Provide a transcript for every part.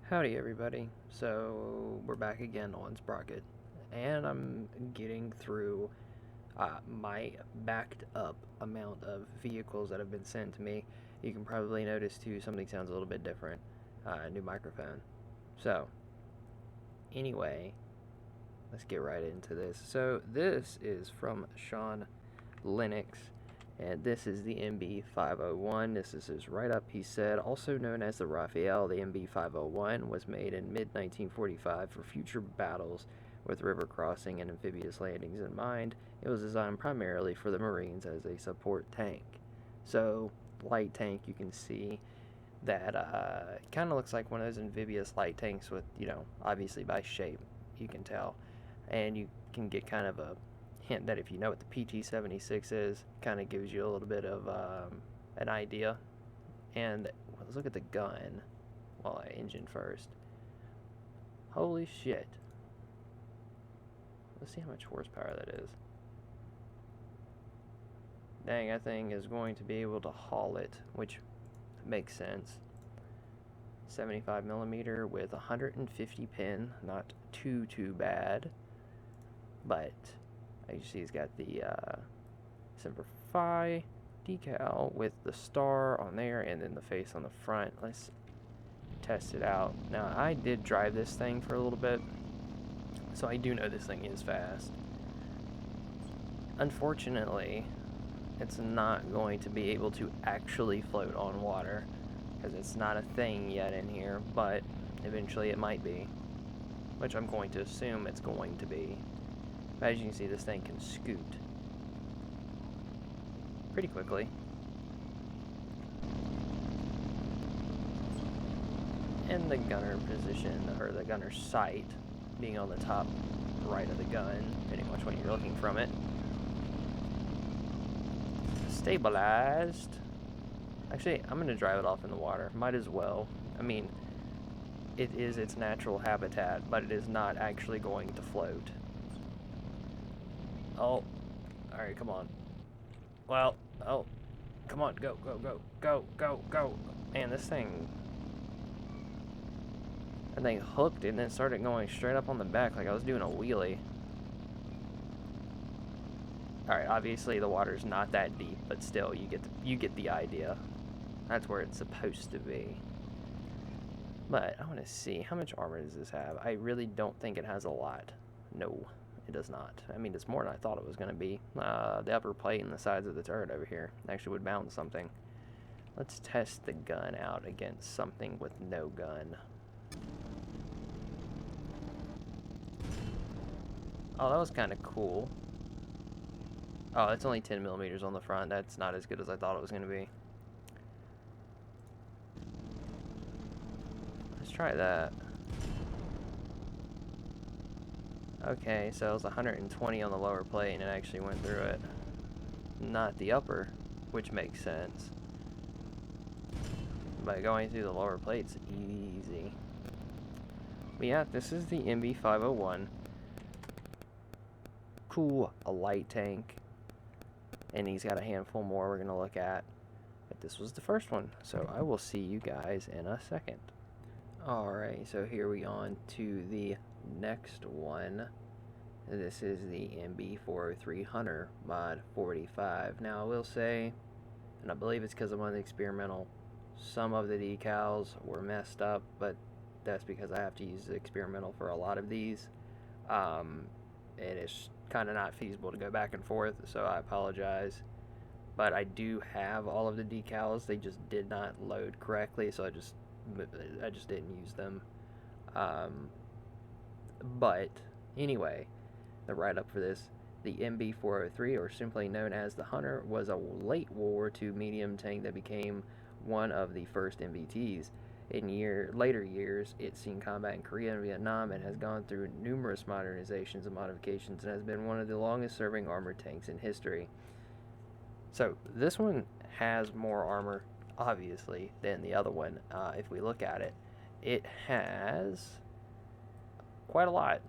Howdy everybody. So we're back again on Sprocket, and I'm getting through my backed up amount of vehicles that have been sent to me. You can probably notice too something sounds a little bit different. New microphone. So anyway, let's get right into this. So this is from Sean Linux, and this is the MB501. This is his write-up. He said, also known as the Raphael, the MB501 was made in mid-1945 for future battles with river crossing and amphibious landings in mind. It was designed primarily for the Marines as a support tank. So, light tank, you can see that kind of looks like one of those amphibious light tanks with, obviously by shape, you can tell. And you can get kind of a hint that if you know what the PT-76 is, kind of gives you a little bit of an idea. And let's look at the gun while I engine first. Holy shit. Let's see how much horsepower that is. Dang, that thing is going to be able to haul it, which makes sense. 75 millimeter with 150 pin, not too bad. But as you see, he's got the Semper Fi decal with the star on there and then the face on the front. Let's test it out. Now, I did drive this thing for a little bit, so I do know this thing is fast. Unfortunately, it's not going to be able to actually float on water because it's not a thing yet in here, but eventually it might be, which I'm going to assume it's going to be. As you can see, this thing can scoot pretty quickly. And the gunner position, or the gunner sight, being on the top right of the gun, depending on which one you're looking from it. Stabilized. Actually, I'm going to drive it off in the water. Might as well. I mean, it is its natural habitat, but it is not actually going to float. Oh, alright, come on. Well, oh, come on, go. Man, this thing hooked and then started going straight up on the back like I was doing a wheelie. Alright, obviously the water's not that deep, but still, you get the idea. That's where it's supposed to be. But I want to see, how much armor does this have? I really don't think it has a lot. No. It does not. I mean, it's more than I thought it was going to be. The upper plate and the sides of the turret over here actually would bounce something. Let's test the gun out against something with no gun. Oh, that was kind of cool. Oh, it's only 10 millimeters on the front. That's not as good as I thought it was going to be. Let's try that. Okay, so it was 120 on the lower plate and it actually went through it. Not the upper, which makes sense. But going through the lower plate's easy. But yeah, this is the MB501. Cool, a light tank. And he's got a handful more we're going to look at. But this was the first one, so I will see you guys in a second. Alright, so here we on to the next one. This is the MB403 Hunter Mod 45. Now I will say, and I believe it's because I'm on the experimental, some of the decals were messed up, but that's because I have to use the experimental for a lot of these. And it's kind of not feasible to go back and forth, so I apologize. But I do have all of the decals, they just did not load correctly, so I just didn't use them. But anyway, the write-up for this, the MB403, or simply known as the Hunter, was a late World War II medium tank that became one of the first MBTs. In later years, it's seen combat in Korea and Vietnam and has gone through numerous modernizations and modifications and has been one of the longest-serving armored tanks in history. So this one has more armor, obviously, than the other one. If we look at it, it has quite a lot.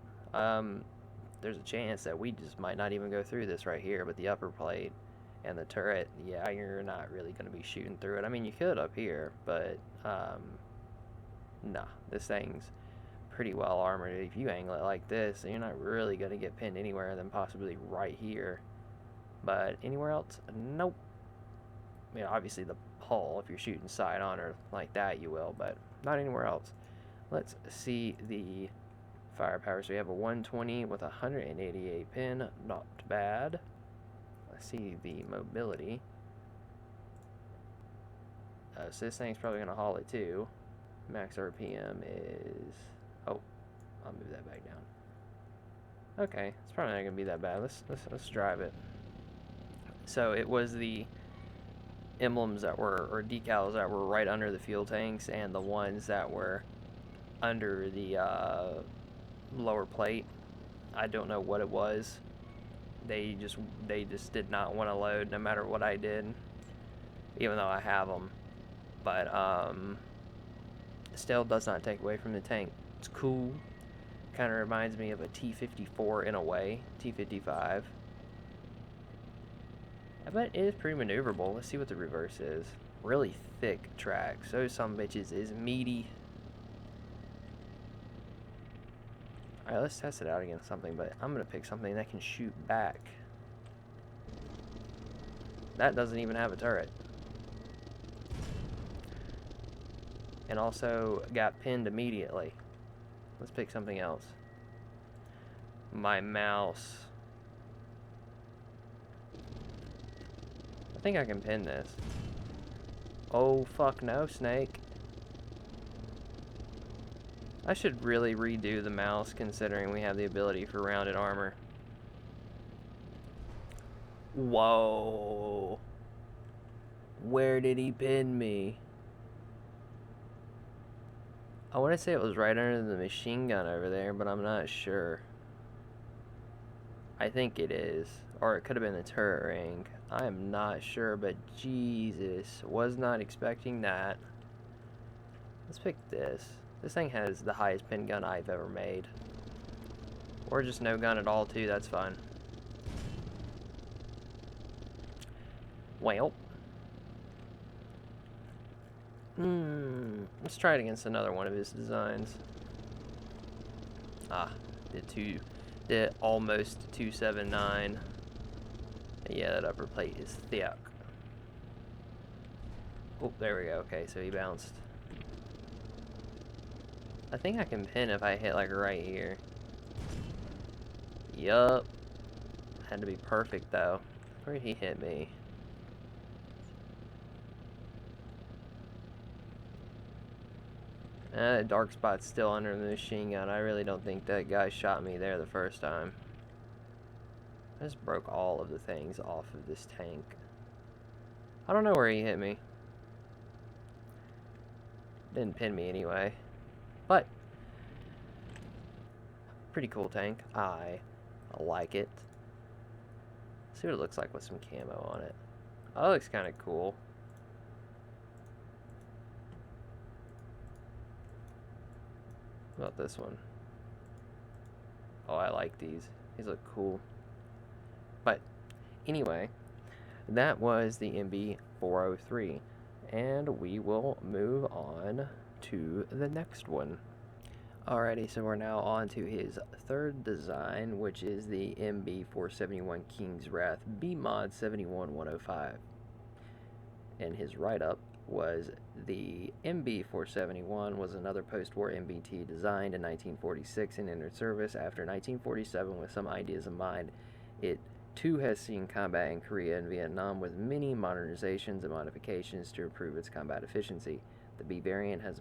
There's a chance that we just might not even go through this right here, but the upper plate and the turret, yeah, you're not really going to be shooting through it. I mean, you could up here, but nah, this thing's pretty well armored. If you angle it like this, you're not really going to get pinned anywhere than possibly right here. But anywhere else, nope. I mean, obviously the hull, if you're shooting side on or like that, you will, but not anywhere else. Let's see the firepower. So we have a 120 with a 188 pin, not bad. Let's see the mobility. So this thing's probably going to haul it too. Max RPM is... Oh, I'll move that back down. Okay, it's probably not going to be that bad. Let's drive it. So it was the emblems that were, or decals that were right under the fuel tanks, and the ones that were under the lower plate. I don't know what it was. They just did not want to load no matter what I did, even though I have them. But still does not take away from the tank. It's cool. Kind of reminds me of a T-54 in a way, T-55. But it is pretty maneuverable. Let's see what the reverse is. Really thick tracks. Those some bitches is meaty. Alright, let's test it out against something, but I'm going to pick something that can shoot back. That doesn't even have a turret. And also got pinned immediately. Let's pick something else. My mouse. I think I can pin this. Oh, fuck no, Snake. I should really redo the mouse, considering we have the ability for rounded armor. Whoa. Where did he pin me? I want to say it was right under the machine gun over there, but I'm not sure. I think it is. Or it could have been the turret ring. I am not sure, but Jesus, was not expecting that. Let's pick this. This thing has the highest pin gun I've ever made. Or just no gun at all, too. That's fine. Well. Let's try it against another one of his designs. Ah, did almost 279. Yeah, that upper plate is thick. Oh, there we go. Okay, so he bounced. I think I can pin if I hit like right here. Yup. Had to be perfect though. Where did he hit me? That dark spot's still under the machine gun. I really don't think that guy shot me there the first time. I just broke all of the things off of this tank. I don't know where he hit me. Didn't pin me anyway. But, pretty cool tank. I like it. See what it looks like with some camo on it. Oh, it looks kind of cool. What about this one? Oh, I like these. These look cool. But, anyway, that was the MB403. And we will move on to the next one. Alrighty, so we're now on to his third design, which is the MB471 King's Wrath B-Mod 71105. And his write-up was the MB471 was another post-war MBT designed in 1946 and entered service after 1947 with some ideas in mind. It too has seen combat in Korea and Vietnam with many modernizations and modifications to improve its combat efficiency. The B variant has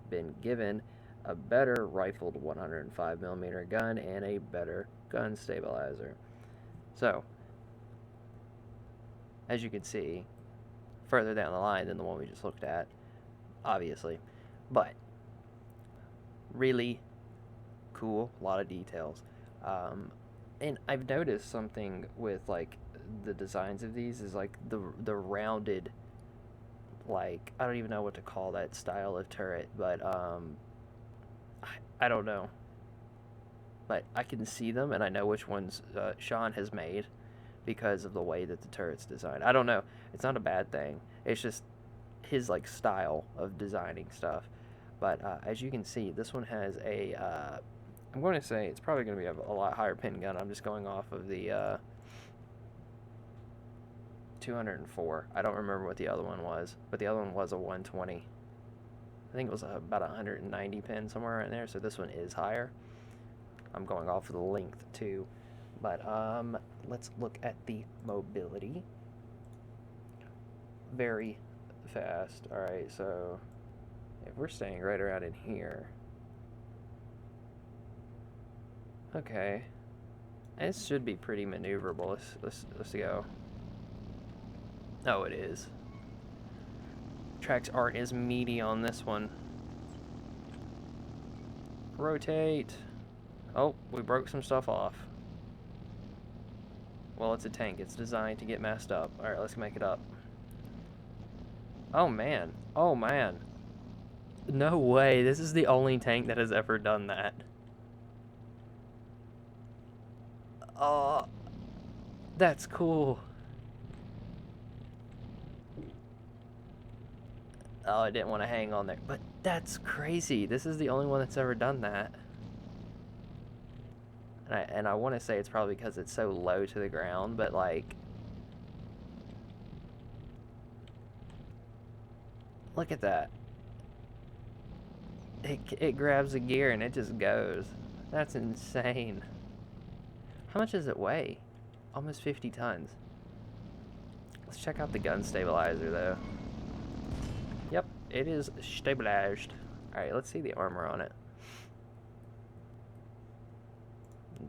been given a better rifled 105mm gun and a better gun stabilizer. So, as you can see, further down the line than the one we just looked at, obviously, but really cool, a lot of details. And I've noticed something with like the designs of these is like the rounded, like, I don't even know what to call that style of turret, but I don't know, but I can see them and I know which ones Sean has made because of the way that the turret's designed. I don't know, it's not a bad thing, it's just his like style of designing stuff. But as you can see, this one has a, I'm going to say it's probably going to be a lot higher pin gun. I'm just going off of the 204. I don't remember what the other one was, but the other one was a 120. I think it was about 190 pin, somewhere in there, so this one is higher. I'm going off of the length too. But let's look at the mobility. Very fast. Alright, so if we're staying right around in here. Okay. This should be pretty maneuverable. Let's go. Oh, it is. Tracks aren't as meaty on this one. Rotate. Oh, we broke some stuff off. Well, it's a tank. It's designed to get messed up. Alright, let's make it up. Oh, man. Oh, man. No way. This is the only tank that has ever done that. Oh, that's cool. Oh, I didn't want to hang on there. But that's crazy. This is the only one that's ever done that. And I want to say it's probably because it's so low to the ground, but like... Look at that. It grabs a gear and it just goes. That's insane. How much does it weigh? Almost 50 tons. Let's check out the gun stabilizer though. Yep, it is stabilized. Alright, let's see the armor on it.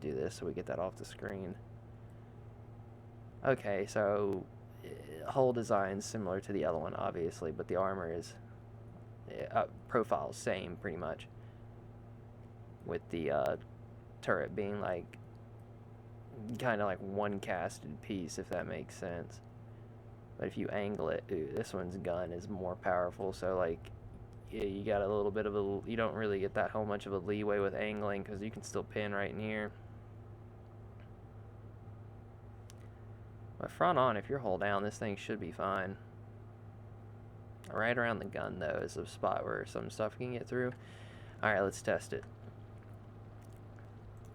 Do this so we get that off the screen. Okay, so whole design's similar to the other one, obviously, but the armor is profile same pretty much, with the turret being like kind of like one casted piece, if that makes sense. But if you angle it, ooh, this one's gun is more powerful, so like yeah, you got a little bit of a, you don't really get that whole much of a leeway with angling because you can still pin right in here. But front on, if you're hold down, this thing should be fine. Right around the gun though is a spot where some stuff can get through. Alright, let's test it.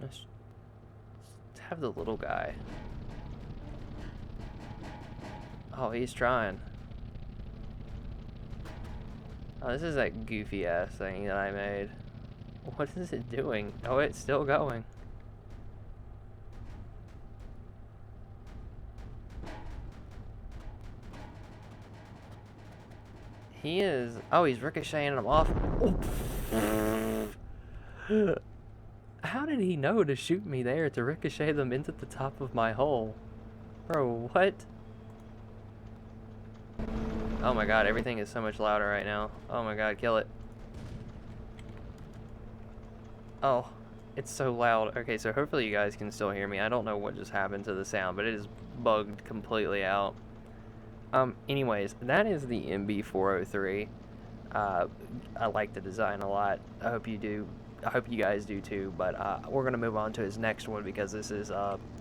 Let's have the little guy. Oh, he's trying. Oh, this is that goofy ass thing that I made. What is it doing? Oh, it's still going. He is... Oh, he's ricocheting them off. Oh. How did he know to shoot me there to ricochet them into the top of my hull? Bro, what? Oh my god, everything is so much louder right now. Oh my god, kill it. Oh, it's so loud. Okay, so hopefully you guys can still hear me. I don't know what just happened to the sound, but it is bugged completely out. Anyways, that is the MB403. I like the design a lot. I hope you do. I hope you guys do too, but we're going to move on to his next one because this is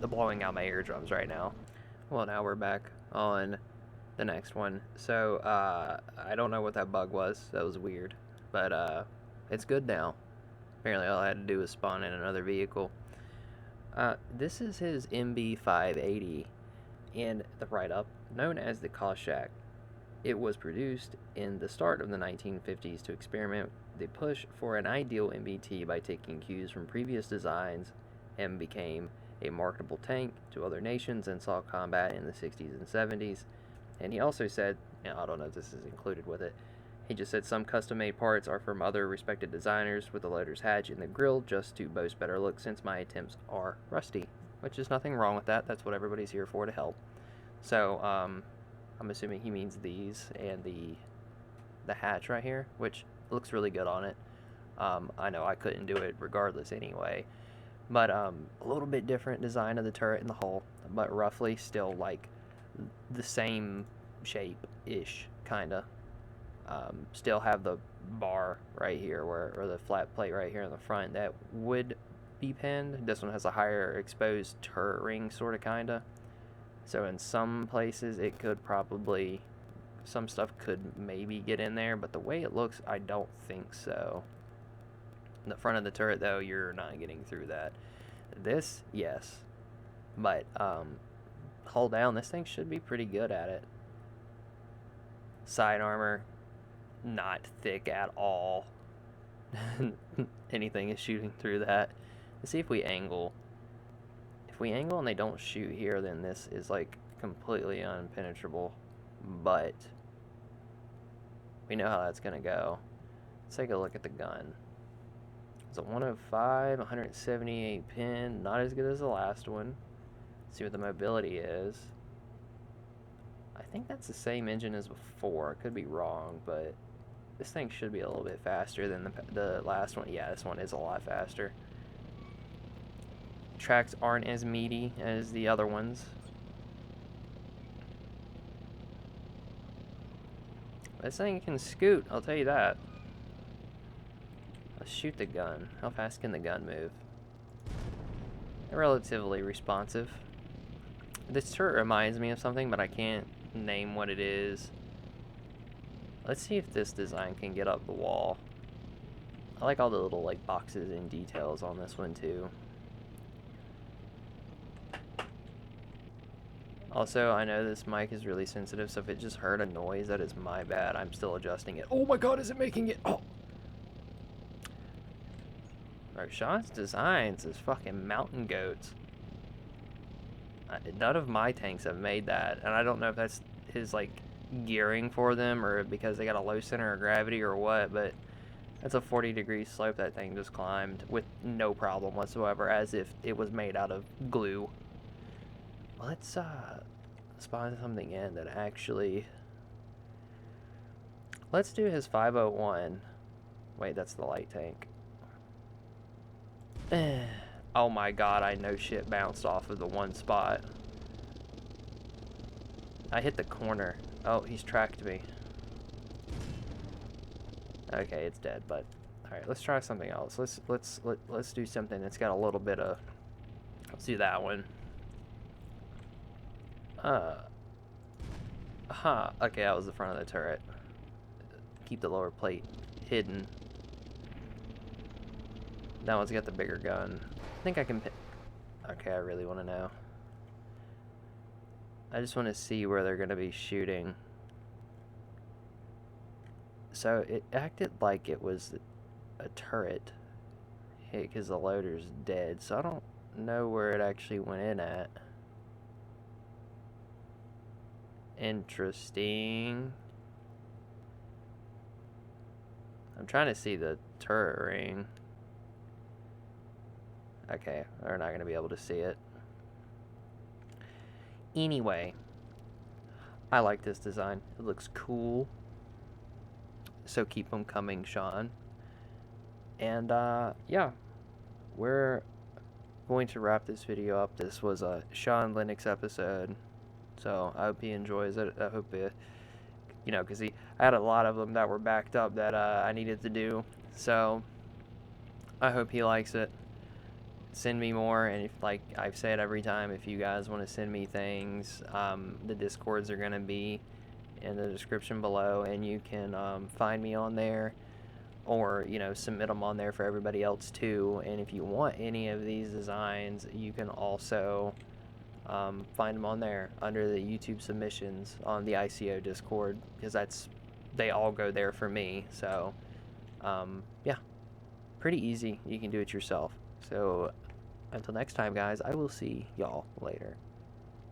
blowing out my eardrums right now. Well, now we're back on the next one. So, I don't know what that bug was. That was weird. But it's good now. Apparently all I had to do was spawn in another vehicle. This is his MB580 in the write-up, known as the Cossack. It was produced in the start of the 1950s to experiment the push for an ideal MBT by taking cues from previous designs, and became a marketable tank to other nations and saw combat in the 60s and 70s. And he also said, I don't know if this is included with it, he just said some custom-made parts are from other respected designers with the loader's hatch in the grill just to boast better look since my attempts are rusty. Which is nothing wrong with that. That's what everybody's here for, to help. So, I'm assuming he means these and the hatch right here, which looks really good on it. I know I couldn't do it regardless anyway. But a little bit different design of the turret and the hull, but roughly still like the same shape-ish, kinda. Still have the bar right here, or the flat plate right here in the front that would be pinned. This one has a higher exposed turret ring, sorta, kinda. So in some places it could probably Some stuff could maybe get in there, but the way it looks, I don't think so. The front of the turret, though, you're not getting through that. This, yes. But, hull down, this thing should be pretty good at it. Side armor, not thick at all. Anything is shooting through that. Let's see if we angle. If we angle and they don't shoot here, then this is like completely unpenetrable. But we know how that's gonna go. Let's take a look at the gun. It's a 105, 178 pin, not as good as the last one. Let's see what the mobility is. I think that's the same engine as before. I could be wrong, but this thing should be a little bit faster than the last one. Yeah, this one is a lot faster. Tracks aren't as meaty as the other ones. This thing can scoot, I'll tell you that. Let's shoot the gun. How fast can the gun move? Relatively responsive. This turret reminds me of something, but I can't name what it is. Let's see if this design can get up the wall. I like all the little like boxes and details on this one too. Also, I know this mic is really sensitive, so if it just heard a noise, that is my bad. I'm still adjusting it. Oh my god, is it making it? Oh! Sean's designs is fucking mountain goats. None of my tanks have made that, and I don't know if that's his like gearing for them or because they got a low center of gravity or what, but that's a 40-degree slope that thing just climbed with no problem whatsoever, as if it was made out of glue. Let's spawn something in that actually... Let's do his 501. Wait, that's the light tank. Oh my god, I know shit bounced off of the one spot. I hit the corner. Oh, he's tracked me. Okay, it's dead, but alright, let's try something else. Let's do something that's got a little bit of... Let's do that one. Okay, that was the front of the turret. Keep the lower plate hidden. That one's got the bigger gun. I think I can pick... Okay, I really want to know. I just want to see where they're going to be shooting. So it acted like it was a turret hit because the loader's dead. So I don't know where it actually went in at. Interesting. I'm trying to see the turret ring. Okay, they're not going to be able to see it. Anyway, I like this design. It looks cool. So keep them coming, Sean. And, yeah. We're going to wrap this video up. This was a Sean Linux episode. So, I hope he enjoys it. I hope it, you know, because I had a lot of them that were backed up that I needed to do. So, I hope he likes it. Send me more, and if, like I've said every time, if you guys want to send me things, the Discords are going to be in the description below, and you can find me on there, or, you know, submit them on there for everybody else too. And if you want any of these designs, you can also find them on there under the YouTube submissions on the ICO Discord, because they all go there for me. So yeah, pretty easy. You can do it yourself. So until next time, guys, I will see y'all later.